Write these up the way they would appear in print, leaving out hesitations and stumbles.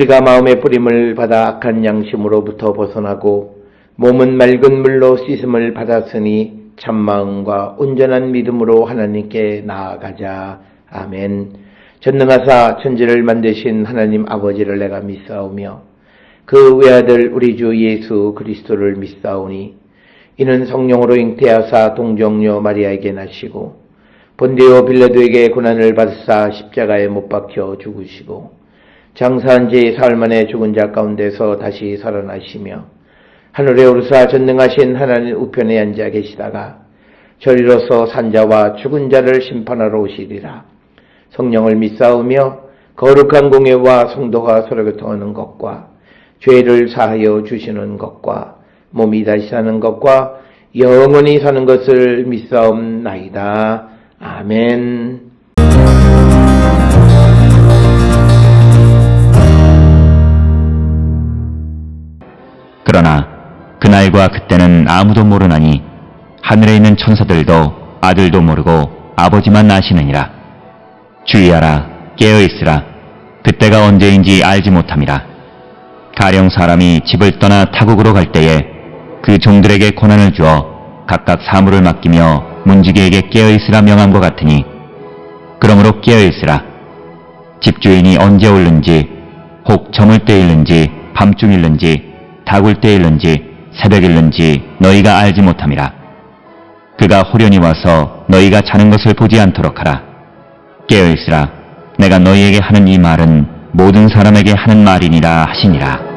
우리가 마음의 뿌림을 받아 악한 양심으로부터 벗어나고 몸은 맑은 물로 씻음을 받았으니 참마음과 온전한 믿음으로 하나님께 나아가자. 아멘. 전능하사 천지를 만드신 하나님 아버지를 내가 믿사오며 그 외아들 우리 주 예수 그리스도를 믿사오니 이는 성령으로 잉태하사 동정녀 마리아에게 나시고 본디오 빌라도에게 고난을 받으사 십자가에 못 박혀 죽으시고 장사한 지 사흘 만에 죽은 자 가운데서 다시 살아나시며 하늘에 오르사 전능하신 하나님 우편에 앉아 계시다가 저리로서 산자와 죽은 자를 심판하러 오시리라. 성령을 믿사오며 거룩한 공예와 성도가 서로 교통하는 것과 죄를 사하여 주시는 것과 몸이 다시 사는 것과 영원히 사는 것을 믿사옵나이다. 아멘. 그러나 그날과 그때는 아무도 모르나니 하늘에 있는 천사들도 아들도 모르고 아버지만 아시느니라. 주의하라, 깨어있으라. 그때가 언제인지 알지 못함이라. 가령 사람이 집을 떠나 타국으로 갈 때에 그 종들에게 고난을 주어 각각 사물을 맡기며 문지기에게 깨어있으라 명함과 같으니 그러므로 깨어있으라. 집주인이 언제 올는지 혹 저물 때일는지 밤중일는지 다굴 때일는지 새벽일는지 너희가 알지 못함이라. 그가 호련히 와서 너희가 자는 것을 보지 않도록 하라. 깨어있으라. 내가 너희에게 하는 이 말은 모든 사람에게 하는 말이니라 하시니라.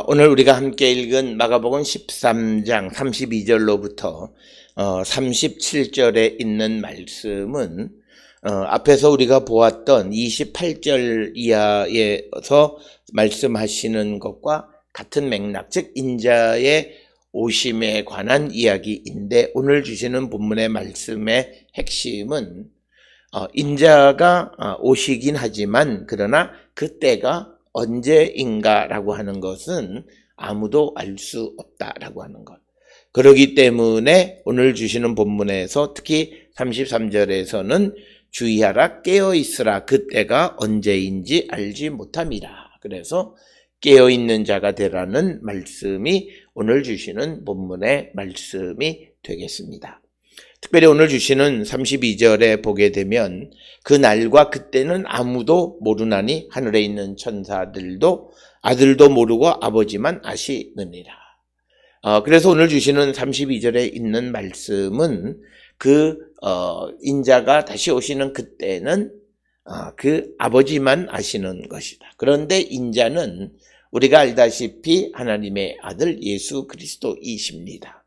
오늘 우리가 함께 읽은 마가복음 13장 32절로부터 37절에 있는 말씀은 앞에서 우리가 보았던 28절 이하에서 말씀하시는 것과 같은 맥락, 즉 인자의 오심에 관한 이야기인데 오늘 주시는 본문의 말씀의 핵심은 인자가 오시긴 하지만 그러나 그때가 언제인가라고 하는 것은 아무도 알 수 없다라고 하는 것. 그렇기 때문에 오늘 주시는 본문에서 특히 33절에서는 주의하라, 깨어있으라. 그때가 언제인지 알지 못함이라. 그래서 깨어있는 자가 되라는 말씀이 오늘 주시는 본문의 말씀이 되겠습니다. 특별히 오늘 주시는 32절에 보게 되면 그 날과 그때는 아무도 모르나니 하늘에 있는 천사들도 아들도 모르고 아버지만 아시느니라. 그래서 오늘 주시는 32절에 있는 말씀은 인자가 다시 오시는 그때는 그 아버지만 아시는 것이다. 그런데 인자는 우리가 알다시피 하나님의 아들 예수 그리스도이십니다.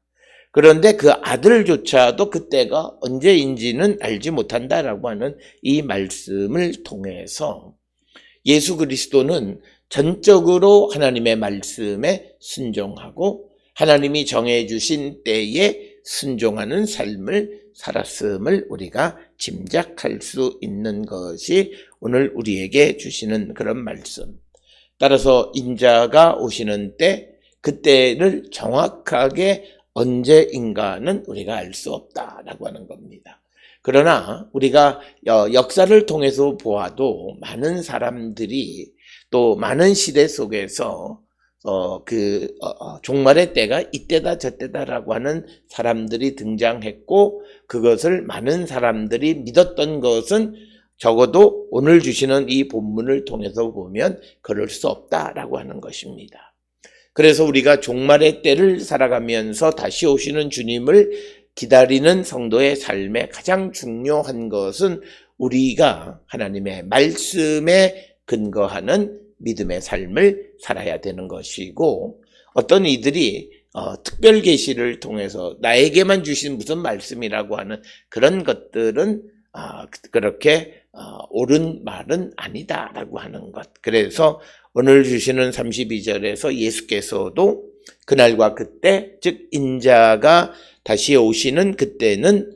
그런데 그 아들조차도 그때가 언제인지는 알지 못한다라고 하는 이 말씀을 통해서 예수 그리스도는 전적으로 하나님의 말씀에 순종하고 하나님이 정해주신 때에 순종하는 삶을 살았음을 우리가 짐작할 수 있는 것이 오늘 우리에게 주시는 그런 말씀. 따라서 인자가 오시는 때 그때를 정확하게 언제인가는 우리가 알 수 없다라고 하는 겁니다. 그러나 우리가 역사를 통해서 보아도 많은 사람들이 또 많은 시대 속에서 종말의 때가 이때다 저때다라고 하는 사람들이 등장했고 그것을 많은 사람들이 믿었던 것은 적어도 오늘 주시는 이 본문을 통해서 보면 그럴 수 없다라고 하는 것입니다. 그래서 우리가 종말의 때를 살아가면서 다시 오시는 주님을 기다리는 성도의 삶에 가장 중요한 것은 우리가 하나님의 말씀에 근거하는 믿음의 삶을 살아야 되는 것이고 어떤 이들이 특별 계시를 통해서 나에게만 주신 무슨 말씀이라고 하는 그런 것들은 그렇게 옳은 말은 아니다라고 하는 것. 그래서 오늘 주시는 32절에서 예수께서도 그날과 그때, 즉 인자가 다시 오시는 그때는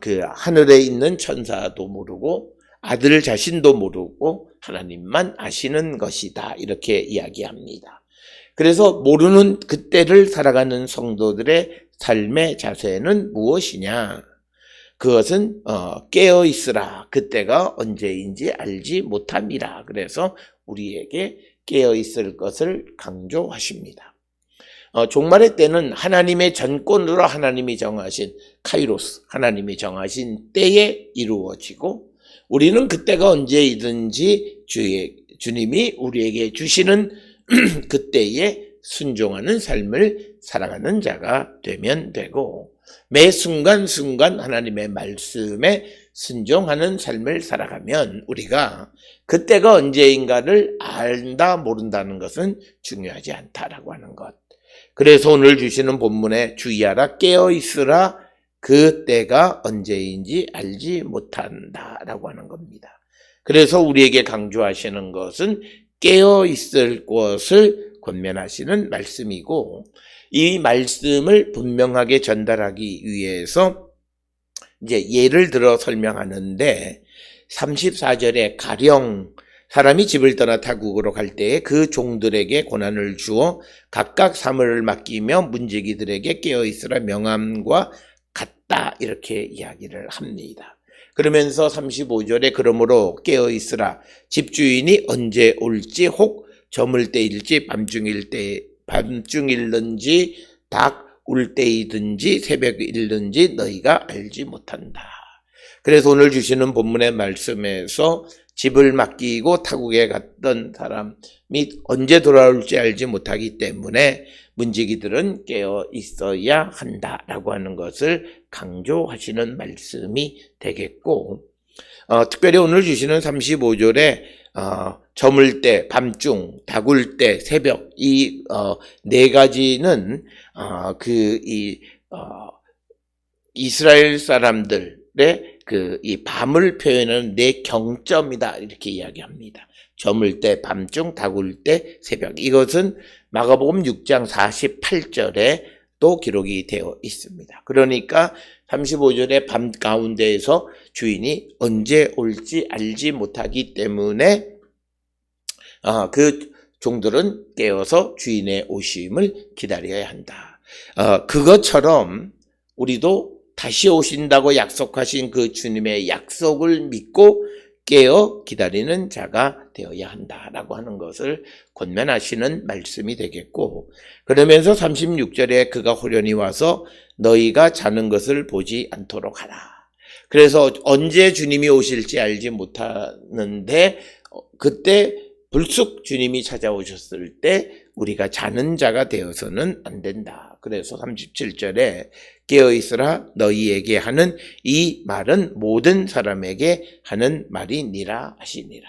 그 하늘에 있는 천사도 모르고 아들 자신도 모르고 하나님만 아시는 것이다. 이렇게 이야기합니다. 그래서 모르는 그때를 살아가는 성도들의 삶의 자세는 무엇이냐? 그것은 깨어 있으라. 그때가 언제인지 알지 못함이라. 그래서 우리에게 깨어 있을 것을 강조하십니다. 종말의 때는 하나님의 전권으로 하나님이 정하신 카이로스, 하나님이 정하신 때에 이루어지고, 우리는 그때가 언제이든지 주님이 우리에게 주시는 그때에 순종하는 삶을 살아가는 자가 되면 되고, 매 순간순간 하나님의 말씀에 순종하는 삶을 살아가면 우리가 그때가 언제인가를 안다 모른다는 것은 중요하지 않다라고 하는 것. 그래서 오늘 주시는 본문에 주의하라, 깨어있으라, 그때가 언제인지 알지 못한다라고 하는 겁니다. 그래서 우리에게 강조하시는 것은 깨어있을 것을 권면하시는 말씀이고, 이 말씀을 분명하게 전달하기 위해서 이제 예를 들어 설명하는데, 34절에 가령 사람이 집을 떠나 타국으로 갈 때에 그 종들에게 고난을 주어 각각 사물을 맡기며 문지기들에게 깨어있으라 명함과 같다, 이렇게 이야기를 합니다. 그러면서 35절에 그러므로 깨어있으라, 집주인이 언제 올지 혹 저물 때일지 밤중일는지 닭 울 때이든지 새벽일는지 너희가 알지 못한다. 그래서 오늘 주시는 본문의 말씀에서 집을 맡기고 타국에 갔던 사람이 언제 돌아올지 알지 못하기 때문에 문지기들은 깨어 있어야 한다라고 하는 것을 강조하시는 말씀이 되겠고, 특별히 오늘 주시는 35절에 저물 때, 밤중, 다굴 때, 새벽, 이 네 가지는 이스라엘 사람들의 이 밤을 표현하는 네 경점이다, 이렇게 이야기합니다. 저물 때, 밤중, 다굴 때, 새벽. 이것은 마가복음 6장 48절에 또 기록이 되어 있습니다. 그러니까 35절의 밤 가운데에서 주인이 언제 올지 알지 못하기 때문에 그 종들은 깨어서 주인의 오심을 기다려야 한다. 그것처럼 우리도 다시 오신다고 약속하신 그 주님의 약속을 믿고 깨어 기다리는 자가 되어야 한다라고 하는 것을 권면하시는 말씀이 되겠고, 그러면서 36절에 그가 호련히 와서 너희가 자는 것을 보지 않도록 하라. 그래서 언제 주님이 오실지 알지 못하는데 그때 불쑥 주님이 찾아오셨을 때 우리가 자는 자가 되어서는 안 된다. 그래서 37절에 깨어있으라, 너희에게 하는 이 말은 모든 사람에게 하는 말이니라 하시니라.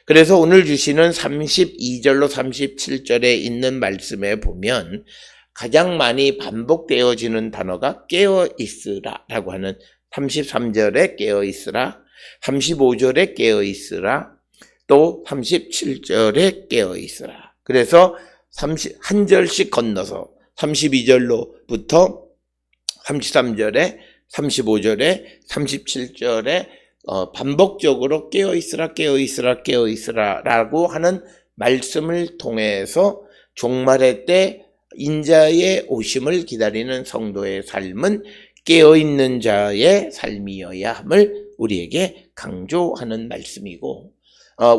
그래서 오늘 주시는 32절로 37절에 있는 말씀에 보면 가장 많이 반복되어지는 단어가 깨어있으라 라고 하는 33절에 깨어있으라, 35절에 깨어있으라, 또 37절에 깨어있으라. 그래서 한 절씩 건너서 32절로부터 33절에, 35절에, 37절에 반복적으로 깨어있으라, 깨어있으라, 깨어있으라 라고 하는 말씀을 통해서 종말의 때 인자의 오심을 기다리는 성도의 삶은 깨어있는 자의 삶이어야 함을 우리에게 강조하는 말씀이고,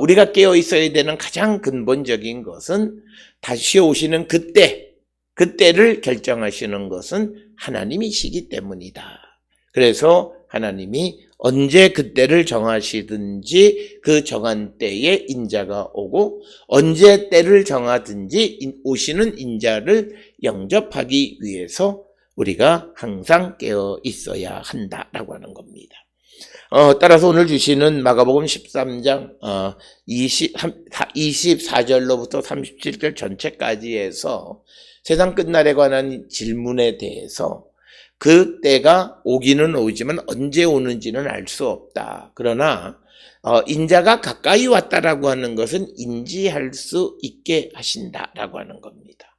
우리가 깨어있어야 되는 가장 근본적인 것은 다시 오시는 그때를 결정하시는 것은 하나님이시기 때문이다. 그래서 하나님이 언제 그때를 정하시든지 그 정한 때에 인자가 오고, 언제 때를 정하든지 오시는 인자를 영접하기 위해서 우리가 항상 깨어 있어야 한다라고 하는 겁니다. 따라서 오늘 주시는 마가복음 13장 24절로부터 37절 전체까지에서 세상 끝날에 관한 질문에 대해서 그 때가 오기는 오지만 언제 오는지는 알 수 없다. 그러나 인자가 가까이 왔다라고 하는 것은 인지할 수 있게 하신다라고 하는 겁니다.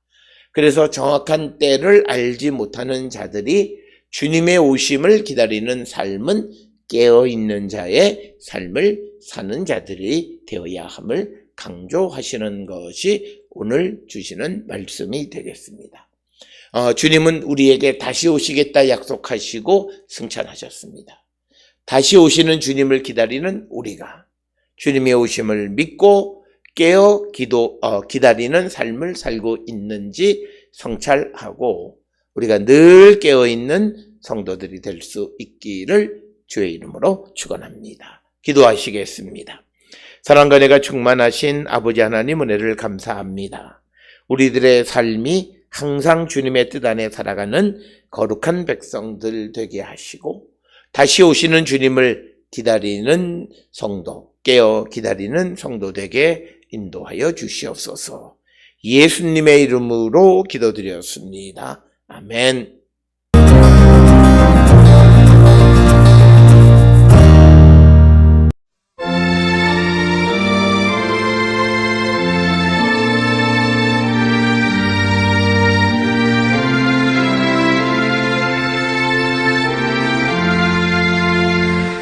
그래서 정확한 때를 알지 못하는 자들이 주님의 오심을 기다리는 삶은 깨어있는 자의 삶을 사는 자들이 되어야 함을 강조하시는 것이 오늘 주시는 말씀이 되겠습니다. 주님은 우리에게 다시 오시겠다 약속하시고 승천하셨습니다. 다시 오시는 주님을 기다리는 우리가 주님의 오심을 믿고 깨어 기다리는 삶을 살고 있는지 성찰하고 우리가 늘 깨어있는 성도들이 될 수 있기를 주의 이름으로 축원합니다. 기도하시겠습니다. 사랑과 은혜가 충만하신 아버지 하나님 은혜를 감사합니다. 우리들의 삶이 항상 주님의 뜻 안에 살아가는 거룩한 백성들 되게 하시고 다시 오시는 주님을 기다리는 성도, 깨어 기다리는 성도 되게 인도하여 주시옵소서. 예수님의 이름으로 기도드렸습니다. 아멘.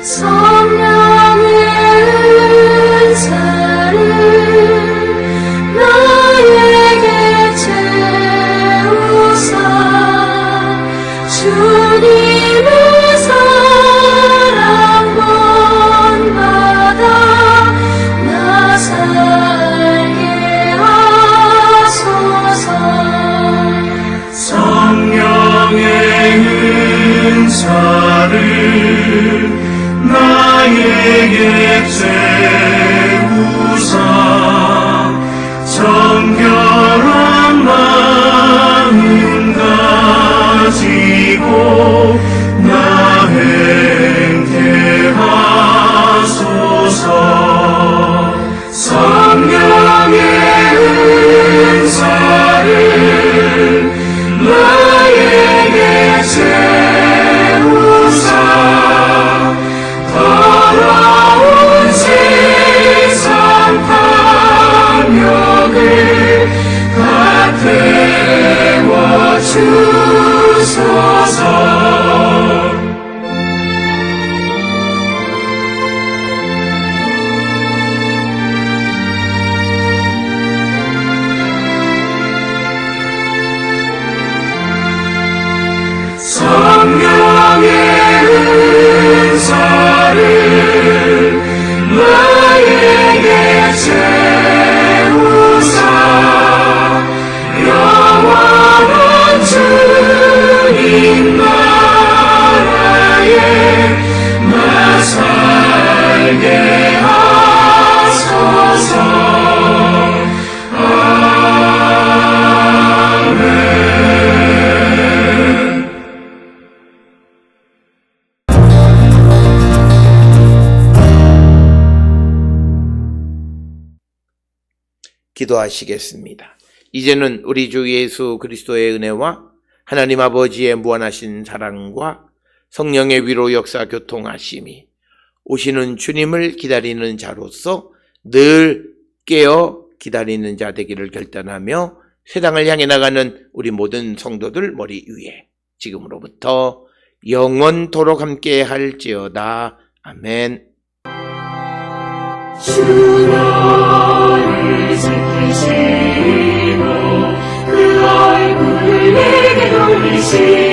성령의 은사를 나에게 채우사 주님의 사랑 본받아 나 살게 하소서. 성령의 은사를 나에게 채우사 정결한 마음 가지고 나 행케 하소서. 성령의 은사를 나에게 채우사 더러운 세상 탐욕을 가태워 주소서. 성령의 은사를 나에게 채우사 영원한 주님 나라에 나 살게 하소서. 기도하시겠습니다. 이제는 우리 주 예수 그리스도의 은혜와 하나님 아버지의 무한하신 사랑과 성령의 위로 역사 교통하심이 오시는 주님을 기다리는 자로서 늘 깨어 기다리는 자 되기를 결단하며 세상을 향해 나가는 우리 모든 성도들 머리 위에 지금으로부터 영원토록 함께 할지어다. 아멘. 주 너를 지키시고 그 얼굴을 내게 돌리시고